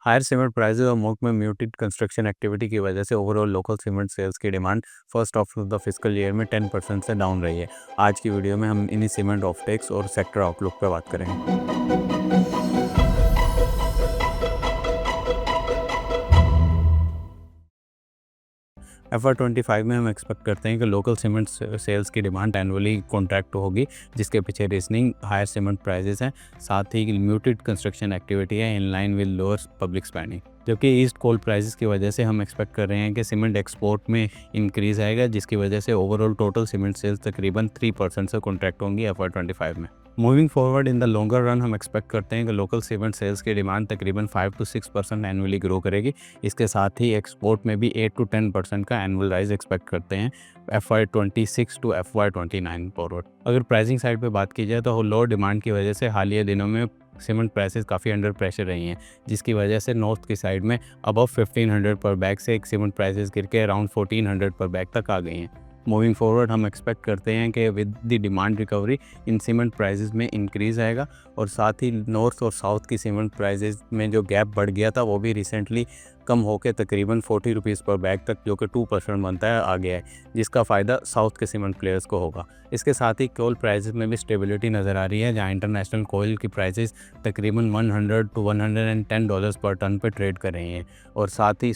Higher cement prices और मुल्क में म्यूटेड कंस्ट्रक्शन एक्टिविटी की वजह से ओवरऑल लोकल सीमेंट सेल्स की demand first half of the fiscal year में 10% से डाउन रही है। आज की वीडियो में हम इन्हीं सीमेंट ऑफटेक्स और सेक्टर आउटलुक पर बात करेंगे। FY25 में हम एक्सपेक्ट करते हैं कि लोकल सीमेंट सेल्स की डिमांड एनुअली कॉन्ट्रैक्ट होगी, जिसके पीछे रीजनिंग हायर सीमेंट प्राइसेस हैं, साथ ही म्यूटेड कंस्ट्रक्शन एक्टिविटी है in line with lower public spending. जबकि ईस्ट कोल प्राइसेस की वजह से हम एक्सपेक्ट कर रहे हैं कि सीमेंट एक्सपोर्ट में इंक्रीज़ आएगा, जिसकी वजह से ओवरऑल टोटल सीमेंट सेल्स तकरीबन 3% से कॉन्ट्रैक्ट होंगी FY25 में। Moving forward in the longer run हम एक्सपेक्ट करते हैं कि लोकल सीमेंट सेल्स की डिमांड तकरीबन 5 to 6% एनुअली ग्रो करेगी। इसके साथ ही एक्सपोर्ट में भी 8 to 10% का एनुअल राइज एक्सपेक्ट करते हैं FY26 to FY29 फॉरवर्ड। अगर प्राइसिंग साइड पे बात की जाए तो लो डिमांड की वजह से हालिया दिनों में सीमेंट प्राइसेस काफ़ी अंडर प्रेशर रही हैं, जिसकी वजह से नॉर्थ की साइड में अबव 1500 पर बैग से एक सीमेंट प्राइसेस गिर के अराउंड 1400 पर बैग तक आ गई हैं। मूविंग फॉरवर्ड हम एक्सपेक्ट करते हैं कि with the demand recovery in cement prices में इंक्रीज़ आएगा, और साथ ही नॉर्थ और साउथ की सीमेंट प्राइसेस में जो गैप बढ़ गया था वो भी रिसेंटली कम होकर तकरीबन 40 रुपीज़ पर बैग तक, जो कि 2% बनता है, आ गया है, जिसका फ़ायदा साउथ के सीमेंट प्लेयर्स को होगा। इसके साथ ही कोल प्राइसेस में भी स्टेबिलिटी नज़र आ रही है, जहां इंटरनेशनल कोयल की प्राइसेस तकरीबन $100 to $110 पर टन पर ट्रेड कर रही हैं, और साथ ही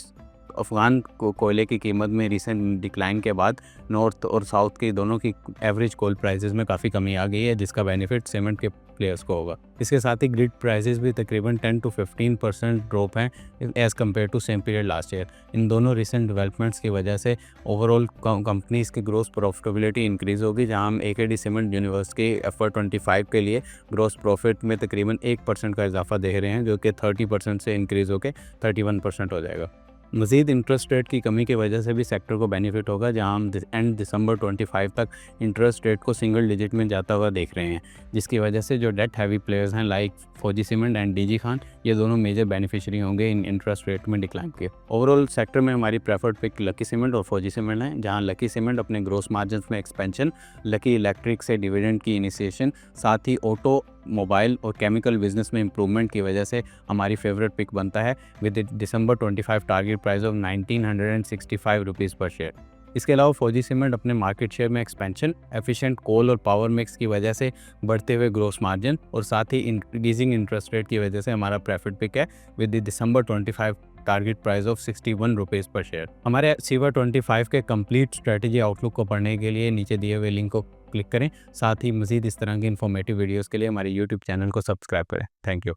अफ़गान कोयले की कीमत में रिसेंट डिक्लाइन के बाद नॉर्थ और साउथ के दोनों की एवरेज कोल प्राइसेस में काफ़ी कमी आ गई है, जिसका बेनिफिट सीमेंट के प्लेयर्स को होगा। इसके साथ ही ग्रिड प्राइसेस भी तकरीबन 10 to 15% ड्रॉप हैं as compared to same period last year. इन दोनों रिसेंट डेवलपमेंट्स की वजह से ओवरऑल कंपनीज़ की ग्रोस प्रॉफिटेबिलिटी इंक्रीज़ होगी, जहां हम AKD सीमेंट यूनिवर्स के FY25 के लिए ग्रोस प्रॉफिट में तकरीबन 1% का इजाफा देख रहे हैं, जो कि 30% से इंक्रीज़ होकर 31% हो जाएगा। मज़ीद इंटरेस्ट रेट की कमी की वजह से भी सेक्टर को बेनिफिट होगा, जहां हम एंड दिसंबर 25 तक इंटरेस्ट रेट को सिंगल डिजिट में जाता हुआ देख रहे हैं, जिसकी वजह से जो डेट हैवी प्लेयर्स हैं लाइक फौजी सीमेंट एंड DG खान, ये दोनों मेजर बेनिफिशियरी होंगे इन इंटरेस्ट रेट में डिक्लाइन के। ओवरऑल सेक्टर में हमारी प्रेफर्ड पिक लकी सीमेंट और फौजी सीमेंट है, जहाँ लकी सीमेंट अपने ग्रोस मार्जिन में एक्सपेंशन, लकी इलेक्ट्रिक से डिविडेंड की इनिशिएशन, साथ ही ऑटो, मोबाइल और केमिकल बिजनेस में इंप्रूवमेंट की वजह से हमारी फेवरेट पिक बनता है with December 25 target price of 1965 rupees पर शेयर। इसके अलावा फौजी सीमेंट अपने मार्केट शेयर में एक्सपेंशन, एफिशिएंट कोल और पावर मिक्स की वजह से बढ़ते हुए ग्रोस मार्जिन, और साथ ही इंक्रीजिंग इंटरेस्ट रेट की वजह से हमारा प्रेफर्ड पिक है with December 25 target price of 61 rupees पर शेयर। हमारे CY25 के कंप्लीट स्ट्रेटजी आउटलुक को पढ़ने के लिए नीचे दिए हुए लिंक को क्लिक करें। साथ ही मज़ीद इस तरह की इन्फॉर्मेटिव वीडियोज़ के लिए हमारे YouTube चैनल को सब्सक्राइब करें। Thank you.